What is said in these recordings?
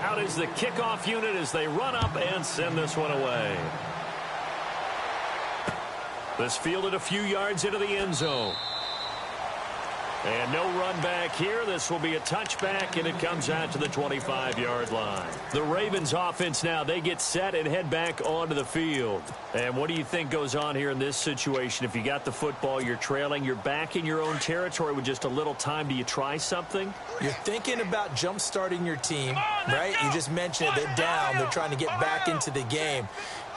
Out is the kickoff unit as they run up and send this one away. This fielded a few yards into the end zone. And no run back here. This will be a touchback, and it comes out to the 25-yard line. The Ravens offense now, they get set and head back onto the field. And what do you think goes on here in this situation? If you got the football, you're trailing, you're back in your own territory with just a little time. Do you try something? You're thinking about jump-starting your team, right? You just mentioned it. They're down. They're trying to get back into the game.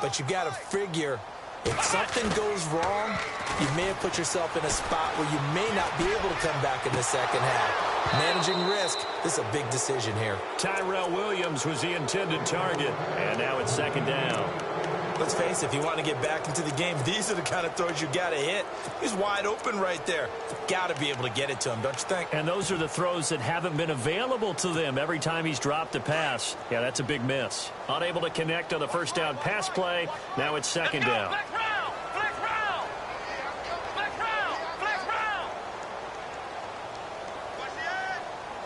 But you got to figure, if something goes wrong, you may have put yourself in a spot where you may not be able to come back in the second half. Managing risk, this is a big decision here. Tyrell Williams was the intended target, and now it's second down. Let's face it, if you want to get back into the game, these are the kind of throws you got to hit. He's wide open right there. Got to be able to get it to him, don't you think? And those are the throws that haven't been available to them every time he's dropped a pass. Yeah, that's a big miss. Unable to connect on the first down pass play. Now it's second down.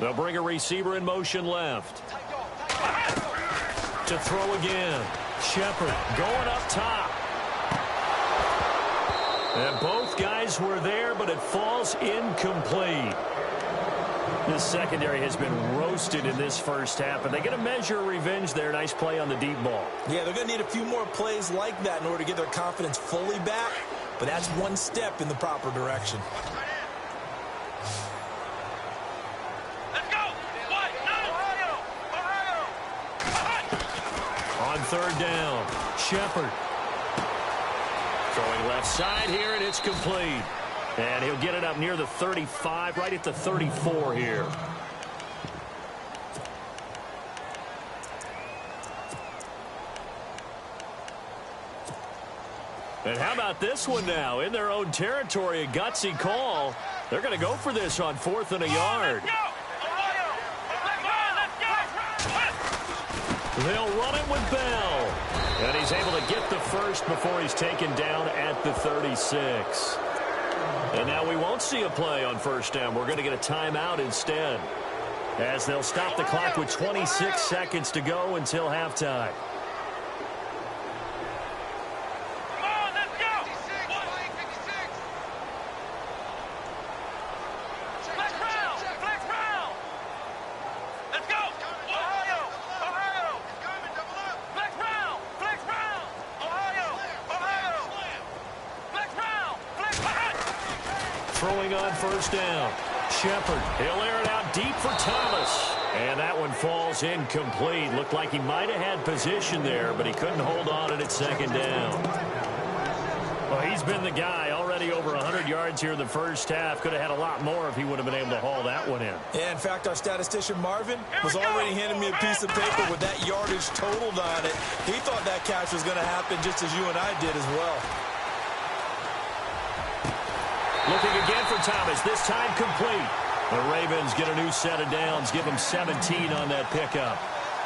They'll bring a receiver in motion left. To throw again. Shepard going up top. And both guys were there, but it falls incomplete. This secondary has been roasted in this first half, and they get a measure of revenge there. Nice play on the deep ball. Yeah, they're going to need a few more plays like that in order to get their confidence fully back, but that's one step in the proper direction. On third down, Shepard. Throwing left side here, and it's complete. And he'll get it up near the 35, right at the 34 here. And how about this one now? In their own territory, a gutsy call. They're going to go for this on 4th and a yard. They'll run it with Bell. And he's able to get the first before he's taken down at the 36. And now we won't see a play on first down. We're going to get a timeout instead, as they'll stop the clock with 26 seconds to go until halftime. Throwing on first down. Shepard, he'll air it out deep for Thomas. And that one falls incomplete. Looked like he might have had position there, but he couldn't hold on at second down. Well, he's been the guy. Already over 100 yards here in the first half. Could have had a lot more if he would have been able to haul that one in. Yeah, in fact, our statistician Marvin was already handing me a piece of paper with that yardage totaled on it. He thought that catch was going to happen just as you and I did as well. Looking again for Thomas, this time complete. The Ravens get a new set of downs, give him 17 on that pickup.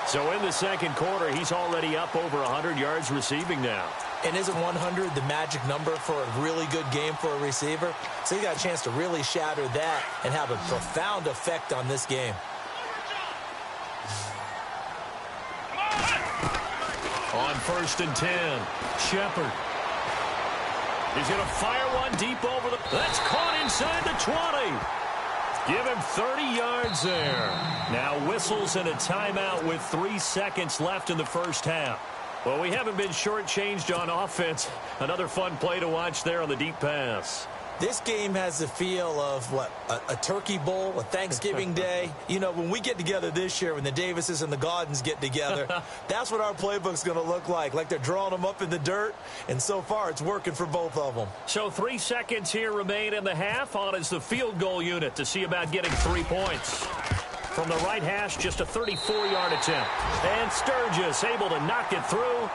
So in the second quarter, he's already up over 100 yards receiving now. And isn't 100 the magic number for a really good game for a receiver? So he got a chance to really shatter that and have a profound effect on this game. On 1st and 10, Shepard. He's going to fire one deep over the... That's caught inside the 20. Give him 30 yards there. Now whistles and a timeout with 3 seconds left in the first half. Well, we haven't been shortchanged on offense. Another fun play to watch there on the deep pass. This game has the feel of, what, a turkey bowl, a Thanksgiving day. You know, when we get together this year, when the Davises and the Gaudens get together, that's what our playbook's going to look like they're drawing them up in the dirt, and so far it's working for both of them. So 3 seconds here remain in the half. On is the field goal unit to see about getting 3 points. From the right hash, just a 34-yard attempt. And Sturgis able to knock it through.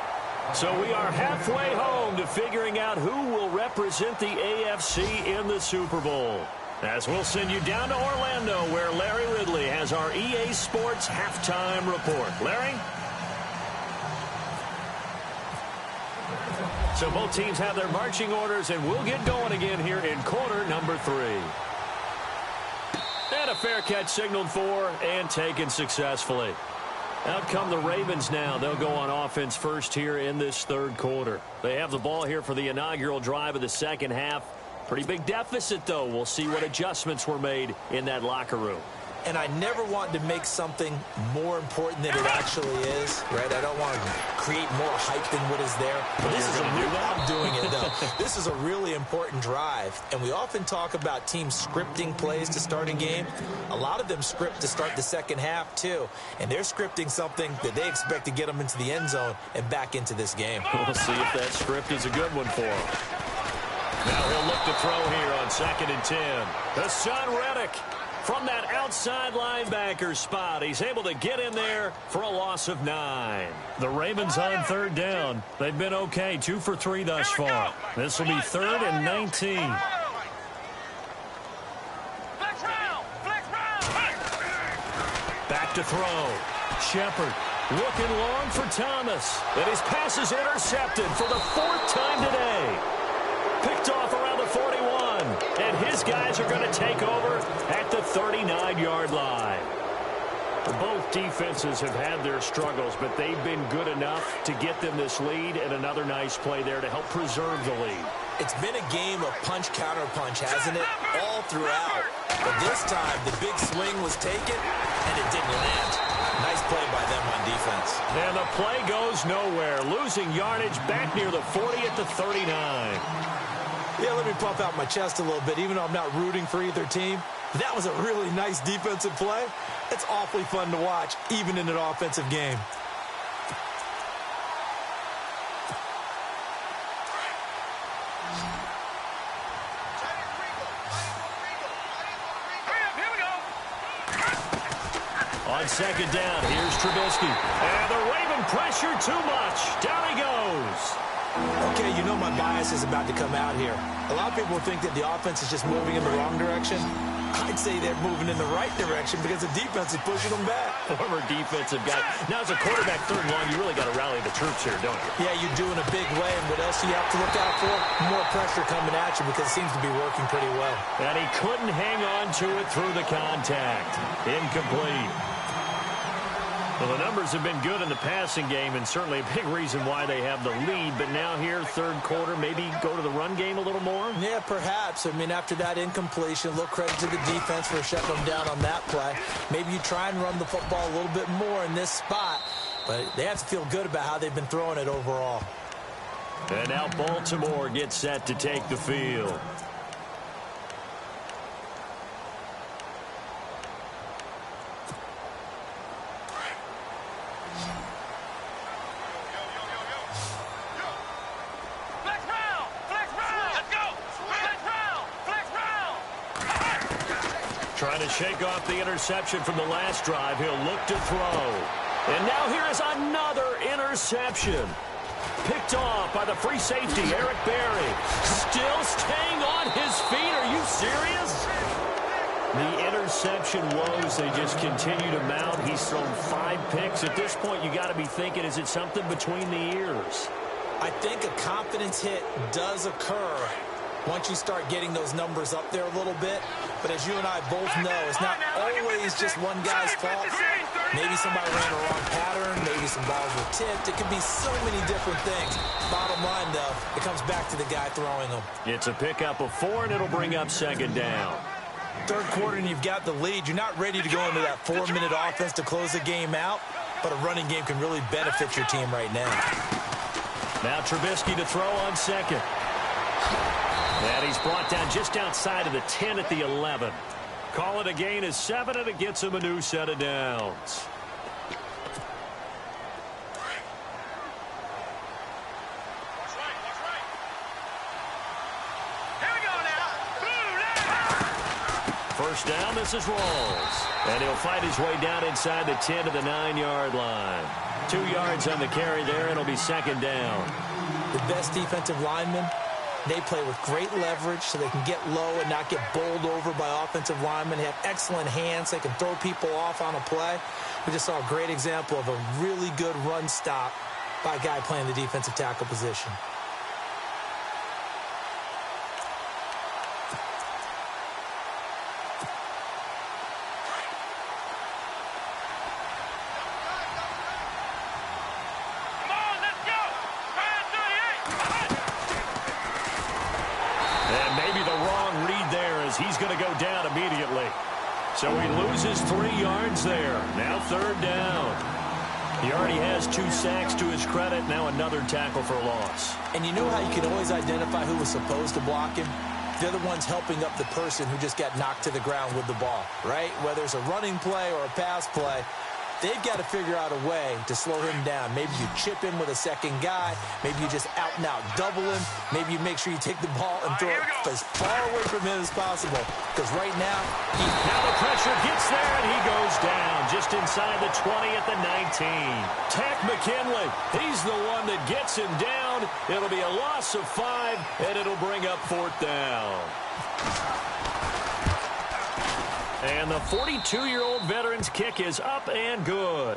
So we are halfway home to figuring out who will represent the AFC in the Super Bowl. As we'll send you down to Orlando, where Larry Ridley has our EA Sports halftime report. Larry? So both teams have their marching orders, and we'll get going again here in quarter number 3. And a fair catch signaled for and taken successfully. Out come the Ravens now. They'll go on offense first here in this third quarter. They have the ball here for the inaugural drive of the second half. Pretty big deficit, though. We'll see what adjustments were made in that locker room. And I never want to make something more important than it actually is, right? I don't want to create more hype than what is there. But this is I'm doing it, though. This is a really important drive. And we often talk about teams scripting plays to start a game. A lot of them script to start the second half, too. And they're scripting something that they expect to get them into the end zone and back into this game. We'll see if that script is a good one for them. Now he'll look to throw here on 2nd and 10. Hassan Reddick. From that outside linebacker spot, he's able to get in there for a loss of 9. The Ravens on third down. They've been okay, 2 for 3 thus far. This will be 3rd and 19. Back to throw. Shepard looking long for Thomas. And his pass is intercepted for the 4th time today. Picked off around the 41. And his guys are going to take over at the 39-yard line. Both defenses have had their struggles, but they've been good enough to get them this lead, and another nice play there to help preserve the lead. It's been a game of punch-counter-punch, hasn't it? All throughout. But this time, the big swing was taken, and it didn't land. Nice play by them on defense. And the play goes nowhere. Losing yardage back near the 40 at the 39. Yeah, let me pump out my chest a little bit, even though I'm not rooting for either team. That was a really nice defensive play. It's awfully fun to watch, even in an offensive game. On 2nd down, here's Trubisky. And the Raven pressure too much. Down he goes. Okay, you know my bias is about to come out here. A lot of people think that the offense is just moving in the wrong direction. I'd say they're moving in the right direction because the defense is pushing them back. Former defensive guy. Now, as a quarterback, 3rd and long, you really got to rally the troops here, don't you? Yeah, you do in a big way. And what else do you have to look out for? More pressure coming at you because it seems to be working pretty well. And he couldn't hang on to it through the contact. Incomplete. Well, the numbers have been good in the passing game, and certainly a big reason why they have the lead. But now here, 3rd quarter, maybe go to the run game a little more? Yeah, perhaps. I mean, after that incompletion, a little credit to the defense for shutting them down on that play. Maybe you try and run the football a little bit more in this spot. But they have to feel good about how they've been throwing it overall. And now Baltimore gets set to take the field. Trying to shake off the interception from the last drive. He'll look to throw. And now here is another interception. Picked off by the free safety, Eric Berry. Still staying on his feet. Are you serious? The interception woes, they just continue to mount. He's thrown 5 picks. At this point, you got to be thinking, is it something between the ears? I think a confidence hit does occur once you start getting those numbers up there a little bit. But as you and I both know, it's not always just one guy's fault. Maybe somebody ran a wrong pattern. Maybe some balls were tipped. It could be so many different things. Bottom line, though, it comes back to the guy throwing them. It's a pickup of 4, and it'll bring up 2nd down. 3rd quarter, and you've got the lead. You're not ready to go into that 4-minute offense to close the game out, but a running game can really benefit your team right now. Now Trubisky to throw on 2nd. And he's brought down just outside of the 10 at the 11. Call it a gain of 7, and it gets him a new set of downs. First down, this is Rawls. And he'll fight his way down inside the 10 to the 9-yard line. 2 yards on the carry there, and it'll be 2nd down. The best defensive linemen, they play with great leverage so they can get low and not get bowled over by offensive linemen. They have excellent hands. They can throw people off on a play. We just saw a great example of a really good run stop by a guy playing the defensive tackle position. as he's going to go down immediately. So he loses 3 yards there. Now 3rd down. He already has 2 sacks to his credit. Now another tackle for a loss. And you know how you can always identify who was supposed to block him? They're the ones helping up the person who just got knocked to the ground with the ball, right? Whether it's a running play or a pass play, they've got to figure out a way to slow him down. Maybe you chip him with a second guy. Maybe you just out-and-out double him. Maybe you make sure you take the ball and throw it as far away from him as possible. Because right now, now the pressure gets there, and he goes down just inside the 20 at the 19. Takk McKinley, he's the one that gets him down. It'll be a loss of 5, and it'll bring up 4th down. And the 42-year-old veteran's kick is up and good.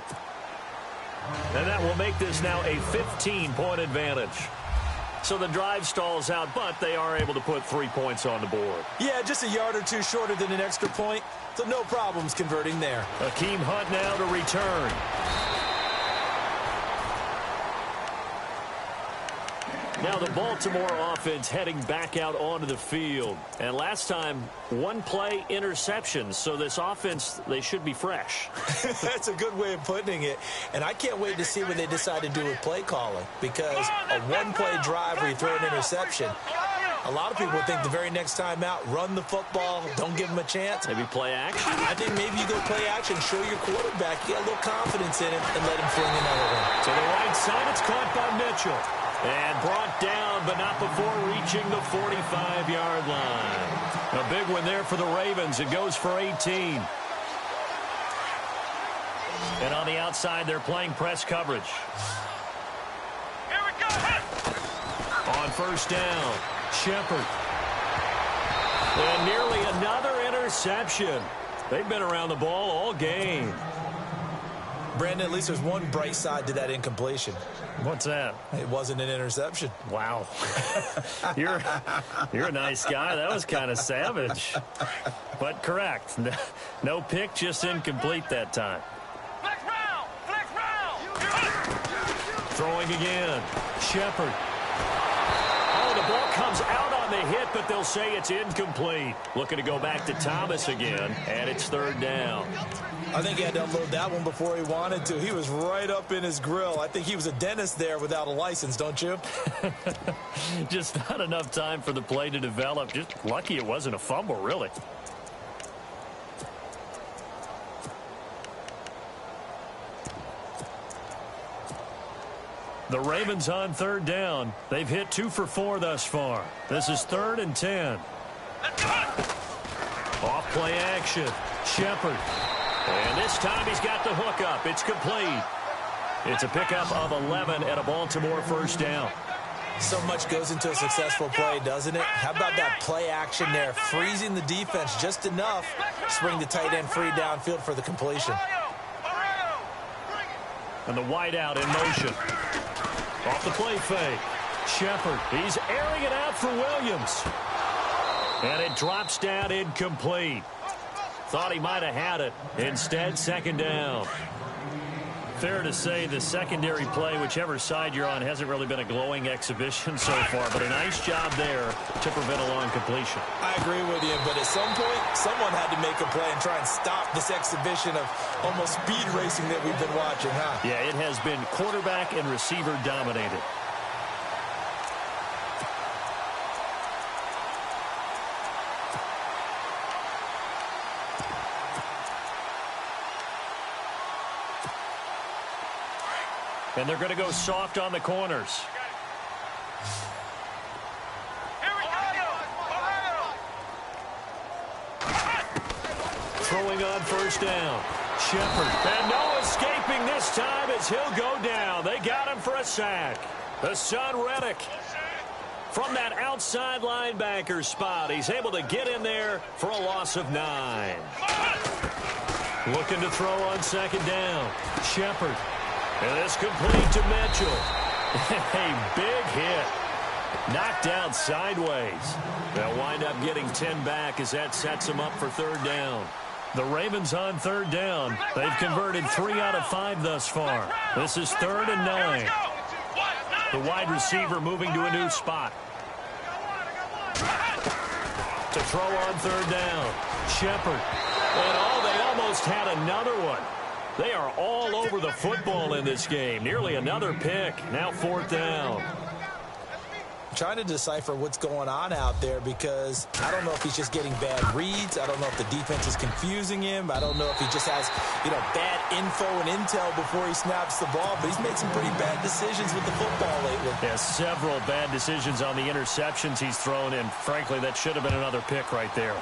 And that will make this now a 15-point advantage. So the drive stalls out, but they are able to put 3 points on the board. Yeah, just a yard or 2 shorter than an extra point, so no problems converting there. Akeem Hunt now to return. Now the Baltimore offense heading back out onto the field. And last time, 1 play interception. So this offense, they should be fresh. That's a good way of putting it. And I can't wait to see what they decide to do with play calling. Because a 1-play drive where you throw an interception, a lot of people think the very next time out, run the football, don't give them a chance. Maybe play action? I think maybe you go play action, show your quarterback, you got a little confidence in him, and let him fling another one. To the right side, it's caught by Mitchell. And brought down, but not before reaching the 45-yard line. A big one there for the Ravens. It goes for 18. And on the outside, they're playing press coverage. Here we go. On 1st down, Shepard. And nearly another interception. They've been around the ball all game. Brandon, at least there's one bright side to that incompletion. What's that? It wasn't an interception. Wow. You're a nice guy. That was kind of savage. But correct. No pick, just incomplete that time. Flex round. Flex round. Throwing again. Shepard. Oh, the ball comes out on the hit, but they'll say it's incomplete. Looking to go back to Thomas again, and it's 3rd down. I think he had to unload that one before he wanted to. He was right up in his grill. I think he was a dentist there without a license, don't you? Just not enough time for the play to develop. Just lucky it wasn't a fumble, really. The Ravens on 3rd down. They've hit 2 for 4 thus far. This is 3rd and 10. Off play action. Shepard. And this time he's got the hook up. It's complete. It's a pickup of 11 and a Baltimore 1st down. So much goes into a successful play, doesn't it? How about that play action there? Freezing the defense just enough to bring the tight end free downfield for the completion. And the wideout in motion. Off the play fake. Shepard, he's airing it out for Williams. And it drops down incomplete. Thought he might have had it. Instead, 2nd down. Fair to say the secondary play, whichever side you're on, hasn't really been a glowing exhibition so far, but a nice job there to prevent a long completion. I agree with you, but at some point, someone had to make a play and try and stop this exhibition of almost speed racing that we've been watching, huh? Yeah, it has been quarterback and receiver dominated. And they're going to go soft on the corners. Throwing on 1st down. Shepard. And no escaping this time as he'll go down. They got him for a sack. Hassan Reddick. From that outside linebacker spot, he's able to get in there for a loss of 9. Looking to throw on 2nd down. Shepard. And it's complete to Mitchell. A big hit. Knocked out sideways. They'll wind up getting 10 back as that sets them up for 3rd down. The Ravens on 3rd down. They've converted 3 out of 5 thus far. This is 3rd and 9. The wide receiver moving to a new spot. To throw on third down. Shepard. And they almost had another one. They are all over the football in this game. Nearly another pick. Now fourth down. Trying to decipher what's going on out there because I don't know if he's just getting bad reads. I don't know if the defense is confusing him. I don't know if he just has, bad info and intel before he snaps the ball. But he's made some pretty bad decisions with the football lately. Yeah, several bad decisions on the interceptions he's thrown, and frankly, that should have been another pick right there.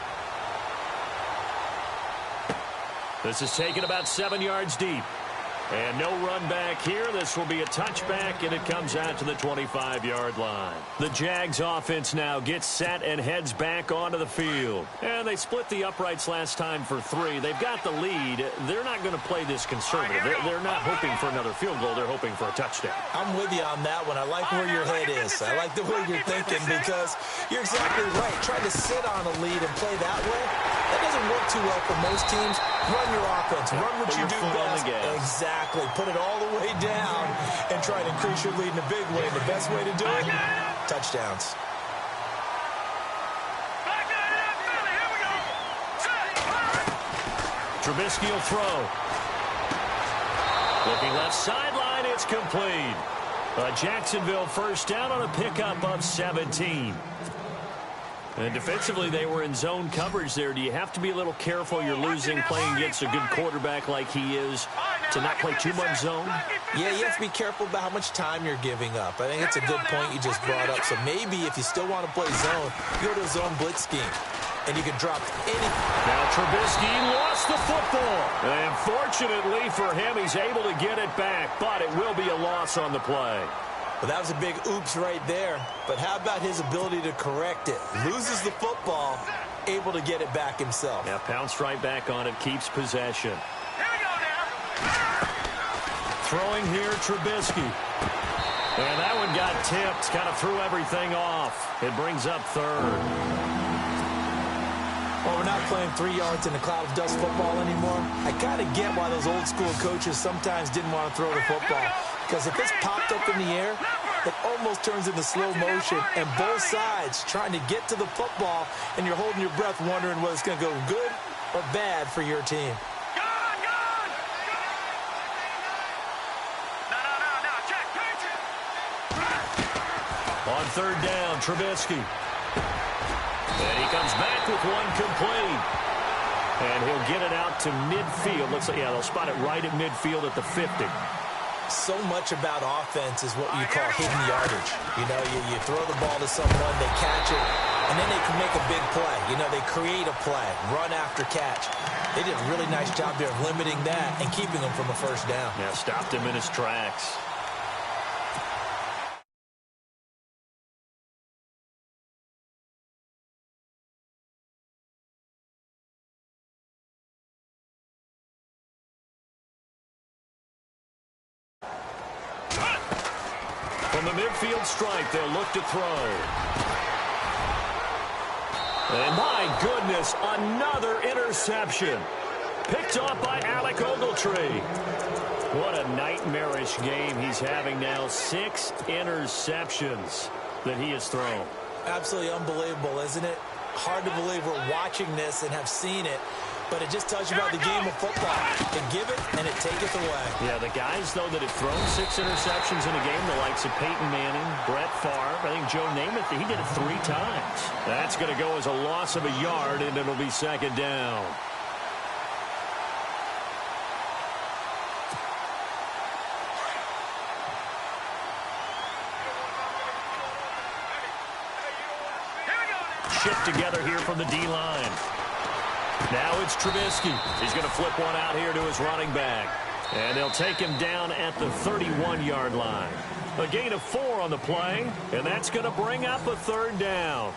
This is taken about 7 yards deep. And no run back here. This will be a touchback, and it comes out to the 25-yard line. The Jags offense now gets set and heads back onto the field. And they split the uprights last time for 3. They've got the lead. They're not going to play this conservative. They're not hoping for another field goal. They're hoping for a touchdown. I'm with you on that one. I like where your head is. I like the way you're thinking because you're exactly right. Trying to sit on a lead and play that way, that doesn't work too well for most teams. Run your offense. Run what you do best. Exactly. Put it all the way down and try and increase your lead in a big way. The best way to do it, touchdowns. Trubisky will throw. Looking left sideline, it's complete. A Jacksonville first down on a pickup of 17. And defensively, they were in zone coverage there. Do you have to be a little careful? You're losing playing against a good quarterback like he is to not play too much zone? Yeah, you have to be careful about how much time you're giving up. I think it's a good point you just brought up. So maybe if you still want to play zone, you go to a zone blitz scheme, and you can drop anything. Now Trubisky lost the football. And fortunately for him, he's able to get it back, but it will be a loss on the play. Well, that was a big oops right there. But how about his ability to correct it? Loses the football, able to get it back himself. Yeah, pounced right back on it, keeps possession. Throwing here, Trubisky. And that one got tipped, kind of threw everything off. It brings up third. Well, we're not playing 3 yards in a cloud of dust football anymore. I kind of get why those old school coaches sometimes didn't want to throw the football. Because if it's popped up in the air, it almost turns into slow motion. And both sides trying to get to the football, and you're holding your breath wondering whether it's going to go good or bad for your team. On third down, Trubisky. And he comes back with one complete. And he'll get it out to midfield. Looks like, they'll spot it right at midfield at the 50. So much about offense is what you call hidden yardage. You throw the ball to someone, they catch it, and then they can make a big play. They create a play, run after catch. They did a really nice job there of limiting that and keeping him from a first down. Yeah, stopped him in his tracks. From the midfield stripe, they'll look to throw. And my goodness, another interception. Picked off by Alec Ogletree. What a nightmarish game he's having now. 6 interceptions that he has thrown. Absolutely unbelievable, isn't it? Hard to believe we're watching this and have seen it. But it just tells you about the game of football. They give it, and it taketh away. Yeah, the guys, though, that have thrown 6 interceptions in a game, the likes of Peyton Manning, Brett Favre, I think Joe Namath, he did it 3 times. That's going to go as a loss of a yard, and it'll be second down. Shift together here from the D-line. Now it's Trubisky. He's going to flip one out here to his running back. And they'll take him down at the 31-yard line. A gain of 4 on the play, and that's going to bring up a third down.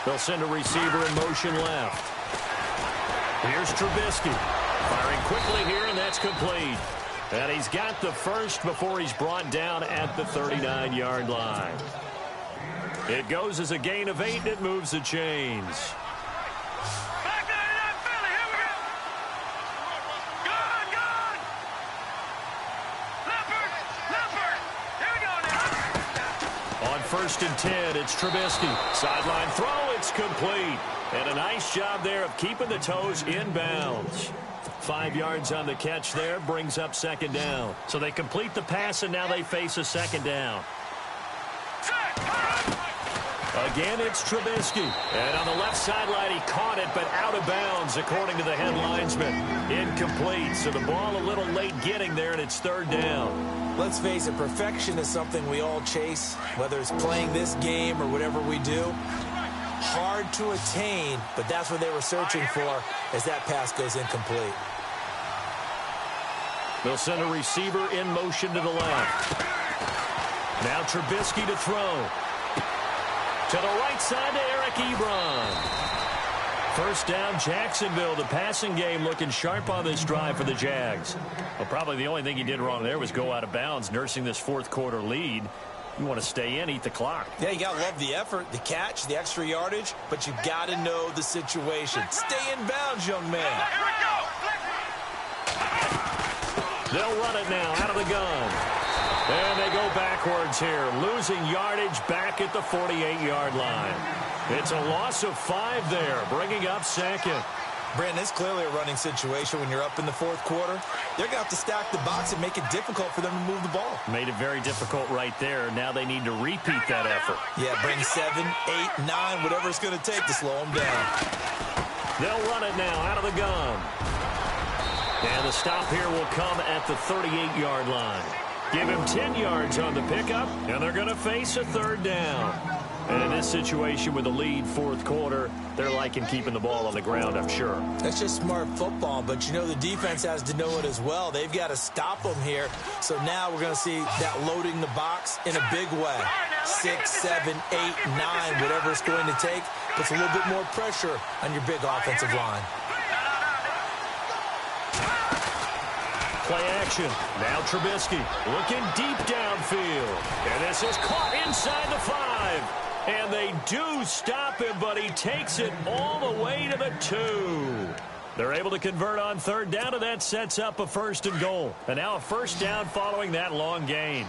They'll send a receiver in motion left. Here's Trubisky. Firing quickly here, and that's complete. And he's got the first before he's brought down at the 39-yard line. It goes as a gain of 8, and it moves the chains. Back 99 Philly, here we go. Good, good. Leopard, here we go now. On 1st and 10, it's Trubisky. Sideline throw, it's complete. And a nice job there of keeping the toes in bounds. 5 yards on the catch there, brings up 2nd down. So they complete the pass, and now they face a 2nd down. Again, it's Trubisky. And on the left sideline, he caught it, but out of bounds, according to the head linesman. Incomplete, so the ball a little late getting there, and it's 3rd down. Let's face it, perfection is something we all chase, whether it's playing this game or whatever we do. Hard to attain, but that's what they were searching for as that pass goes incomplete. They'll send a receiver in motion to the left. Now Trubisky to throw. To the right side to Eric Ebron. 1st down, Jacksonville. The passing game looking sharp on this drive for the Jags. Well, probably the only thing he did wrong there was go out of bounds, nursing this 4th quarter lead. You want to stay in, eat the clock. Yeah, you got to love the effort, the catch, the extra yardage, but you got to know the situation. Stay in bounds, young man. Here we go. They'll run it now out of the gun. And they go backwards here, losing yardage back at the 48-yard line. It's a loss of 5 there, bringing up 2nd. Brandon, it's clearly a running situation when you're up in the 4th quarter. They're going to have to stack the box and make it difficult for them to move the ball. Made it very difficult right there. Now they need to repeat that effort. Yeah, bring 7, 8, 9, whatever it's going to take to slow them down. They'll run it now out of the gun. And the stop here will come at the 38-yard line. Give him 10 yards on the pickup, and they're going to face a 3rd down. And in this situation with the lead 4th quarter, they're liking keeping the ball on the ground, I'm sure. That's just smart football, but you know the defense has to know it as well. They've got to stop them here. So now we're going to see that loading the box in a big way. 6, 7, 8, 9, whatever it's going to take, puts a little bit more pressure on your big offensive line. Play action. Now Trubisky looking deep downfield. And this is caught inside the 5. And they do stop him, but he takes it all the way to the 2. They're able to convert on 3rd down, and that sets up a 1st and goal. And now a 1st down following that long gain.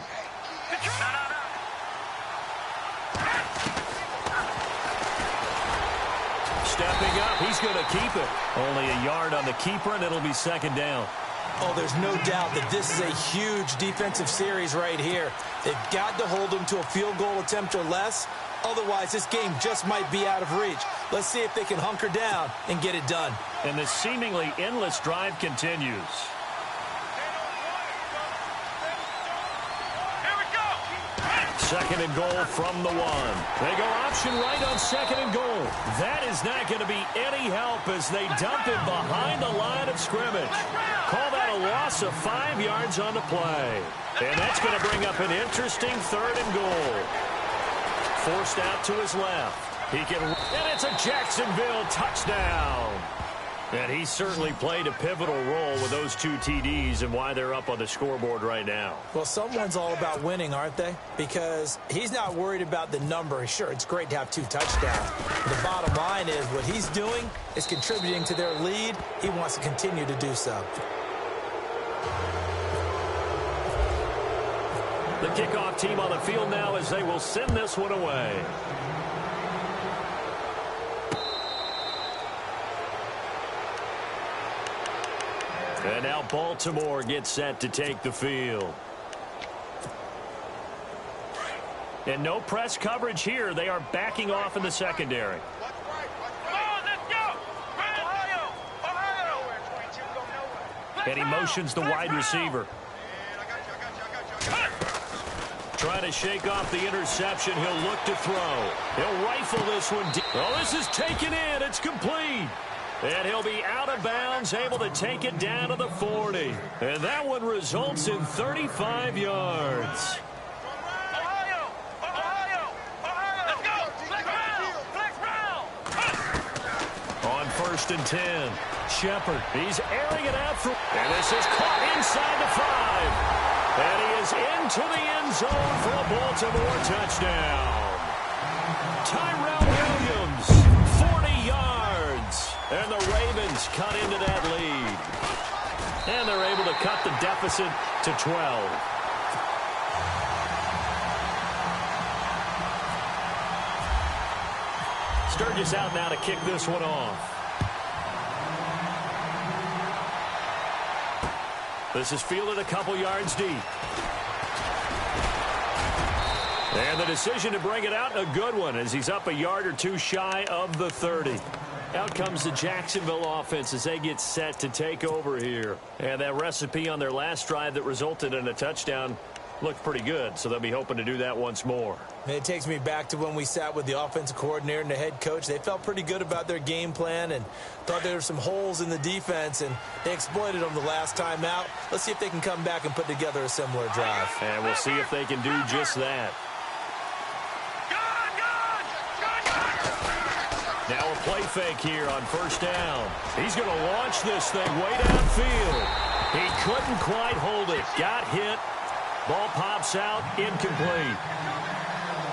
Stepping up, he's going to keep it. Only a yard on the keeper, and it'll be 2nd down. Oh, there's no doubt that this is a huge defensive series right here. They've got to hold them to a field goal attempt or less. Otherwise, this game just might be out of reach. Let's see if they can hunker down and get it done. And the seemingly endless drive continues. Here we go. 2nd and goal from the 1. They go option right on 2nd and goal. That is not going to be any help as they dump it behind the line of scrimmage. Call that a loss of 5 yards on the play. And that's going to bring up an interesting 3rd and goal. Forced out to his left. He can, and it's a Jacksonville touchdown. And he certainly played a pivotal role with those 2 TDs and why they're up on the scoreboard right now. Well, someone's all about winning, aren't they? Because he's not worried about the number. Sure, it's great to have 2 touchdowns. But the bottom line is what he's doing is contributing to their lead. He wants to continue to do so. The kickoff team on the field now as they will send this one away. And now Baltimore gets set to take the field. And no press coverage here. They are backing off in the secondary. Come on, let's go. Ohio, Ohio. And he motions the wide receiver. Trying to shake off the interception. He'll look to throw. He'll rifle this one deep. Oh, this is taken in. It's complete. And he'll be out of bounds, able to take it down to the 40. And that one results in 35 yards. Ohio, Ohio, Ohio. Let's go. Flex round, flex round. On 1st and 10. Shepard, he's airing it out for... And this is caught inside the 5. And he is into the end zone for a Baltimore touchdown. Tyrell Williams, 40 yards. And the Ravens cut into that lead. And they're able to cut the deficit to 12. Sturgis out now to kick this one off. This is fielded a couple yards deep. And the decision to bring it out, a good one, as he's up a yard or two shy of the 30. Out comes the Jacksonville offense as they get set to take over here. And that recipe on their last drive that resulted in a touchdown looked pretty good, so they'll be hoping to do that once more. And it takes me back to when we sat with the offensive coordinator and the head coach. They felt pretty good about their game plan and thought there were some holes in the defense, and they exploited them the last time out. Let's see if they can come back and put together a similar drive. And we'll see if they can do just that. Now a play fake here on 1st down. He's going to launch this thing way downfield. He couldn't quite hold it. Got hit. Ball pops out, incomplete.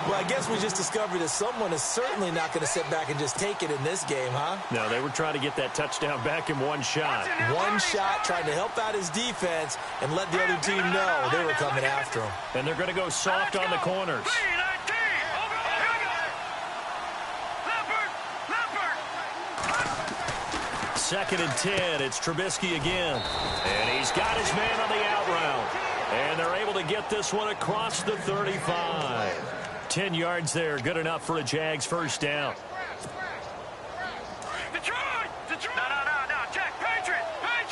Well, I guess we just discovered that someone is certainly not going to sit back and just take it in this game, huh? No, they were trying to get that touchdown back in one shot. One shot, trying to help out his defense and let the other team know they were coming after him. And they're going to go soft on the corners. Second and 10, it's Trubisky again. And he's got his man on the out route. And they're able to get this one across the 35. 10 yards there, good enough for a Jags 1st down. Detroit! No, check, Patriot! All right,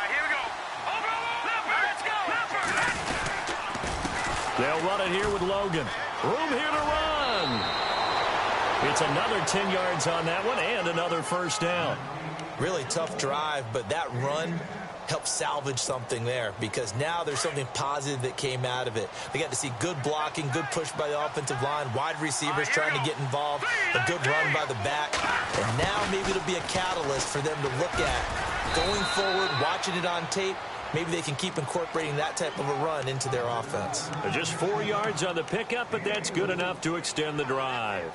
here we go. Let's go! They'll run it here with Logan. Room here to run. It's another 10 yards on that one and another 1st down. Really tough drive, but that run helped salvage something there because now there's something positive that came out of it. They got to see good blocking, good push by the offensive line, wide receivers trying to get involved, a good run by the back. And now maybe it'll be a catalyst for them to look at going forward, watching it on tape. Maybe they can keep incorporating that type of a run into their offense. Just 4 yards on the pickup, but that's good enough to extend the drive.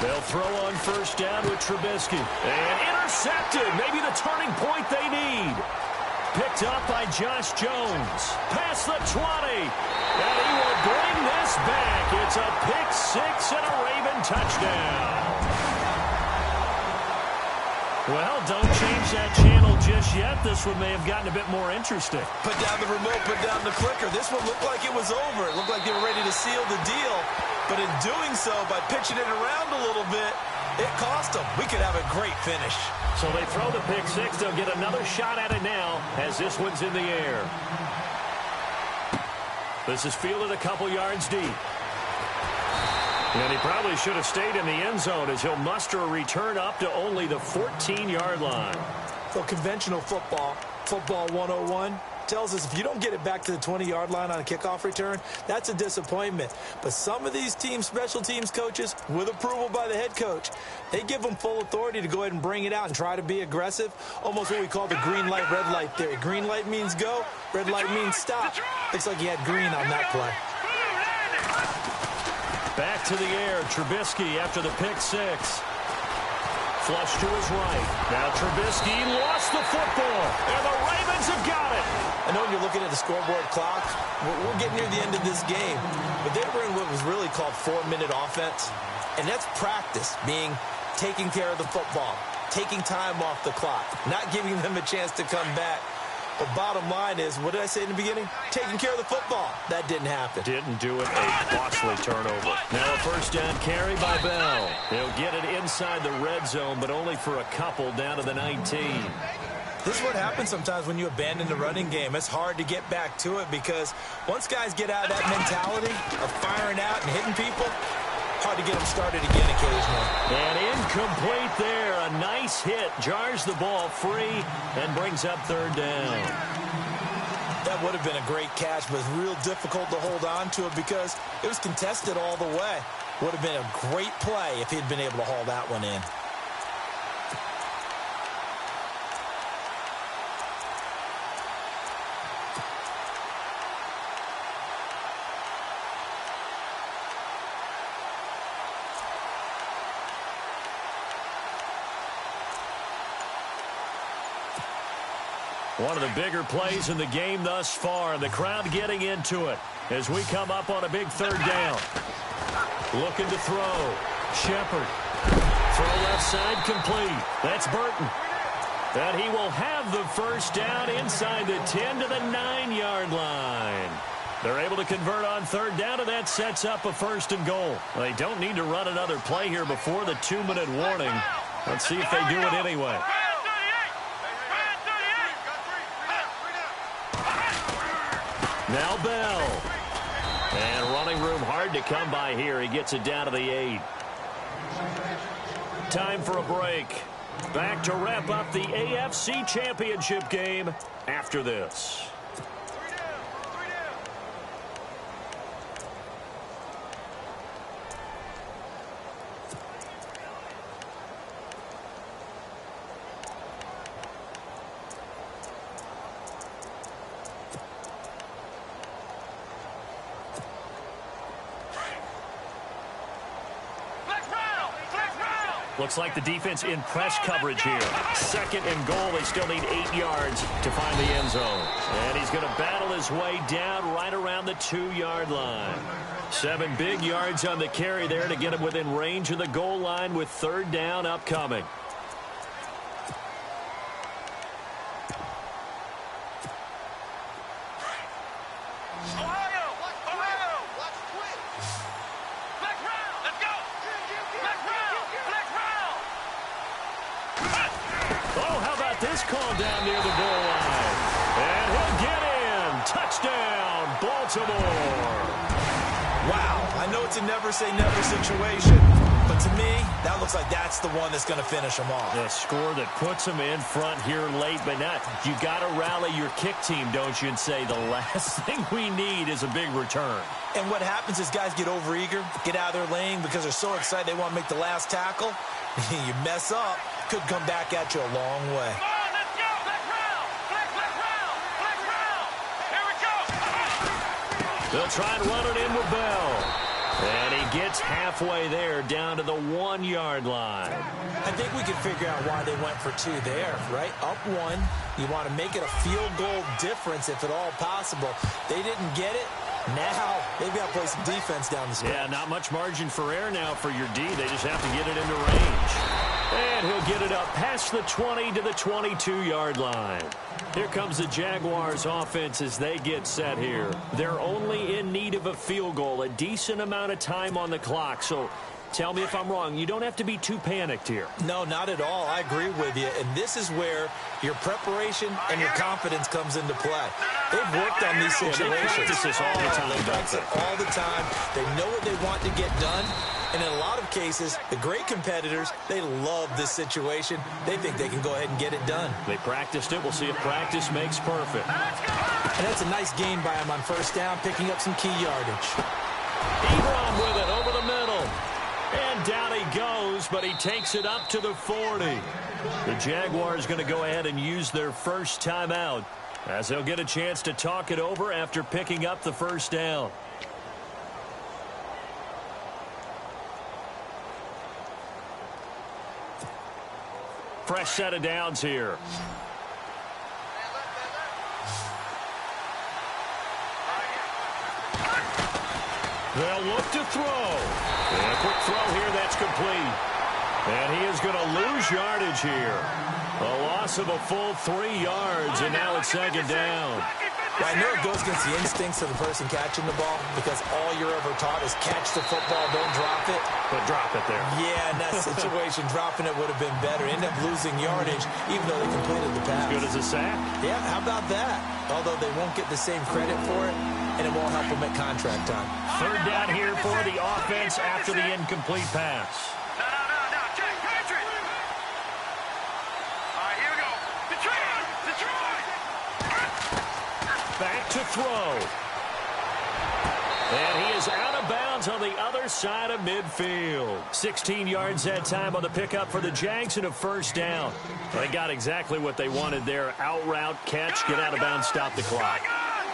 They'll throw on 1st down with Trubisky. And intercepted. Maybe the turning point they need. Picked up by Josh Jones. Past the 20. And he will bring this back. It's a pick 6 and a Raven touchdown. Well, don't change that channel just yet. This one may have gotten a bit more interesting. Put down the remote, put down the clicker. This one looked like it was over. It looked like they were ready to seal the deal. But in doing so, by pitching it around a little bit, it cost them. We could have a great finish. So they throw the pick 6. They'll get another shot at it now as this one's in the air. This is fielded a couple yards deep. And he probably should have stayed in the end zone as he'll muster a return up to only the 14-yard line. So conventional football 101, tells us if you don't get it back to the 20-yard line on a kickoff return, that's a disappointment. But some of these teams, special teams coaches, with approval by the head coach, they give them full authority to go ahead and bring it out and try to be aggressive, almost what we call the green light, red light theory. Green light means go, red light means stop. Looks like he had green on that play. Back to the air, Trubisky after the pick 6. Flush to his right. Now Trubisky lost the football, and the Ravens have got it. I know when you're looking at the scoreboard clock, we're getting near the end of this game, but they were in what was really called 4-minute offense, and that's practice, being taking care of the football, taking time off the clock, not giving them a chance to come back. But bottom line is, what did I say in the beginning? Taking care of the football. That didn't happen. Didn't do it. A costly turnover. Now a 1st down carry by Bell. They'll get it inside the red zone, but only for a couple down to the 19. This is what happens sometimes when you abandon the running game. It's hard to get back to it because once guys get out of that mentality of firing out and hitting people, hard to get them started again occasionally. And incomplete there. A nice hit. Jars the ball free and brings up third down. That would have been a great catch, but it's real difficult to hold on to it because it was contested all the way. Would have been a great play if he'd been able to haul that one in. One of the bigger plays in the game thus far. The crowd getting into it as we come up on a big third down. Looking to throw. Shepard. Throw left side complete. That's Burton. And he will have the first down inside the 10 to the 9-yard line. They're able to convert on third down, and that sets up a first and goal. They don't need to run another play here before the 2-minute warning. Let's see if they do it anyway. Now Bell. And running room hard to come by here. He gets it down to the 8. Time for a break. Back to wrap up the AFC Championship game after this. Looks like the defense in press coverage here. Second and goal. They still need 8 yards to find the end zone. And he's going to battle his way down right around the 2-yard line. 7 big yards on the carry there to get him within range of the goal line with third down upcoming. This call down near the goal line. And he'll get in. Touchdown, Baltimore. Wow, I know it's a never-say-never situation, but to me, that looks like that's the one that's going to finish them off. The score that puts them in front here late, but not. You got to rally your kick team, don't you, and say the last thing we need is a big return. And what happens is guys get overeager, get out of their lane because they're so excited they want to make the last tackle. You mess up, could come back at you a long way. They'll try and run it in with Bell. And he gets halfway there down to the 1-yard line. I think we can figure out why they went for 2 there, right? Up 1. You want to make it a field goal difference if at all possible. They didn't get it. Now they've got to play some defense down the stretch. Yeah, not much margin for error now for your D. They just have to get it into range. And he'll get it up past the 20 to the 22-yard line. Here comes the Jaguars offense as they get set here. They're only in need of a field goal, a decent amount of time on the clock. So tell me if I'm wrong. You don't have to be too panicked here. No, not at all. I agree with you. And this is where your preparation and your confidence comes into play. They've worked on these situations. They practice this all the time. They practice it all the time. They know what they want to get done. And in a lot of cases, the great competitors, they love this situation. They think they can go ahead and get it done. They practiced it. We'll see if practice makes perfect. And that's a nice gain by him on first down, picking up some key yardage. Ebron with it over the middle. And down he goes, but he takes it up to the 40. The Jaguars going to go ahead and use their first timeout as they'll get a chance to talk it over after picking up the first down. Fresh set of downs here. They'll look to throw. And a quick throw here, that's complete. And he is going to lose yardage here. A loss of a full 3 yards, and now it's second down. Well, I know it goes against the instincts of the person catching the ball because all you're ever taught is catch the football, don't drop it. But drop it there. Yeah, in that situation, dropping it would have been better. End up losing yardage, even though they completed the pass. As good as a sack. Yeah, how about that? Although they won't get the same credit for it, and it won't help them at contract time. Third down here for the offense after the incomplete pass. No. Jack Patrick. All right, here we go. Detroit. Back to throw. And he is out of bounds on the other side of midfield. 16 yards that time on the pickup for the Jags and a first down. They got exactly what they wanted there. Out route, catch, get out of bounds, stop the clock.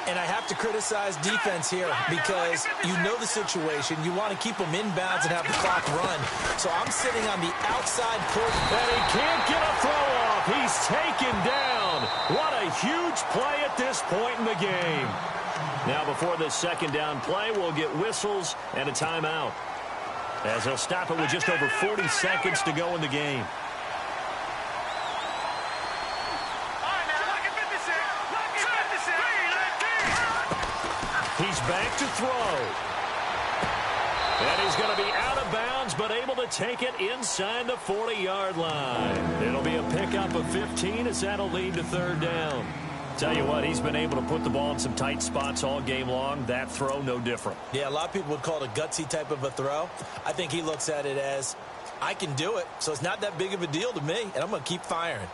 And I have to criticize defense here because you know the situation. You want to keep them in bounds and have the clock run. So I'm sitting on the outside court. And he can't get a throw off. He's taken down. What a huge play at this point in the game. Now before this second down play, we'll get whistles and a timeout, as they'll stop it with just over 40 seconds to go in the game. He's back to throw. And he's going to be out of bounds, but able to take it inside the 40-yard line. It'll be a pickup of 15 as that'll lead to third down. Tell you what, he's been able to put the ball in some tight spots all game long. That throw, no different. Yeah, a lot of people would call it a gutsy type of a throw. I think he looks at it as, I can do it, so it's not that big of a deal to me, and I'm going to keep firing.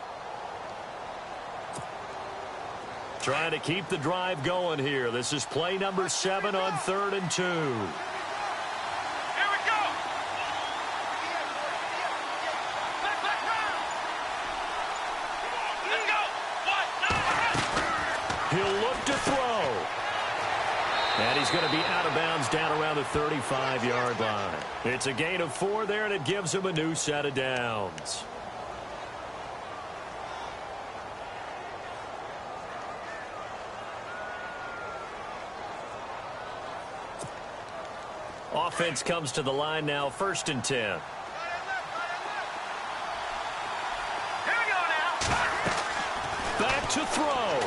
Trying to keep the drive going here. This is play number 7 on 3rd and 2. He'll look to throw. And he's going to be out of bounds down around the 35-yard line. It's a gain of 4 there, and it gives him a new set of downs. Offense comes to the line now, 1st and 10. Here we go now. Back to throw.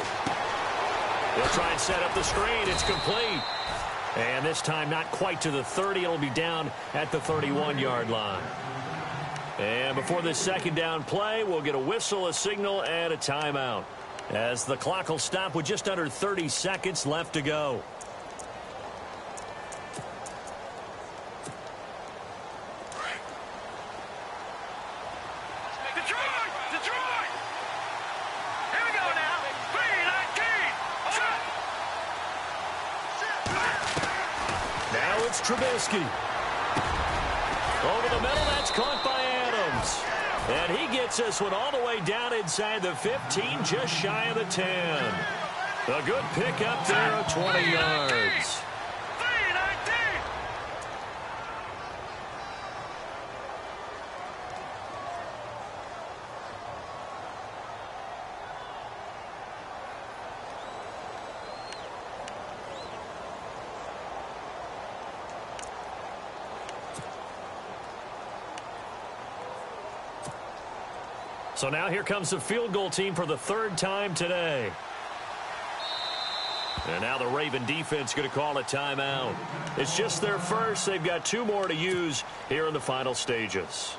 They'll try and set up the screen. It's complete. And this time not quite to the 30. It'll be down at the 31-yard line. And before this second down play, we'll get a whistle, a signal, and a timeout, as the clock will stop with just under 30 seconds left to go. Trubisky. Over the middle, that's caught by Adams. And he gets this one all the way down inside the 15, just shy of the 10. A good pickup there of 20 yards. So now here comes the field goal team for the 3rd time today. And now the Raven defense going to call a timeout. It's just their first. They've got 2 more to use here in the final stages.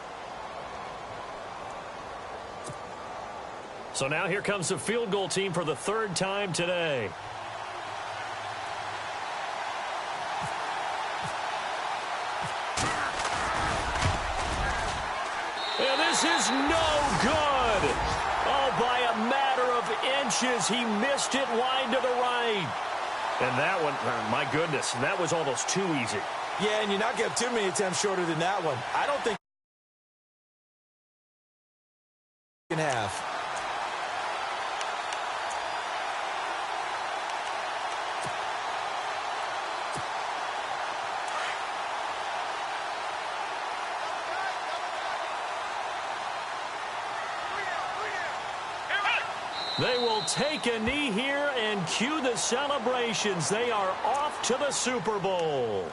So now here comes the field goal team for the 3rd time today. And this is no good. Oh, by a matter of inches, he missed it wide to the right. And that one, my goodness, that was almost too easy. Yeah, and you're not going to have too many attempts shorter than that one. I don't think you can have. They will take a knee here and cue the celebrations. They are off to the Super Bowl.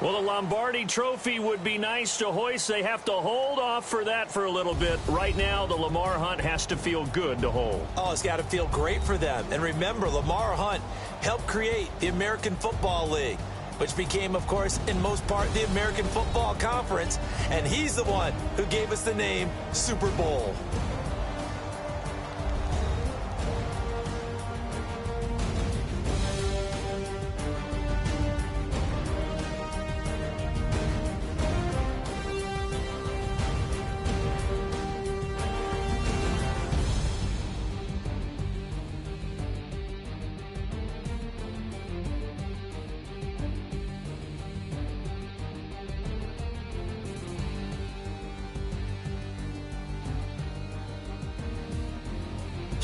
Well, the Lombardi Trophy would be nice to hoist. They have to hold off for that for a little bit. Right now, the Lamar Hunt has to feel good to hold. Oh, it's got to feel great for them. And remember, Lamar Hunt helped create the American Football League, which became, of course, in most part, the American Football Conference. And he's the one who gave us the name Super Bowl.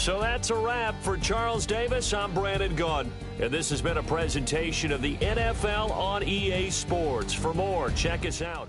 So that's a wrap for Charles Davis. I'm Brandon Gaudin, and this has been a presentation of the NFL on EA Sports. For more, check us out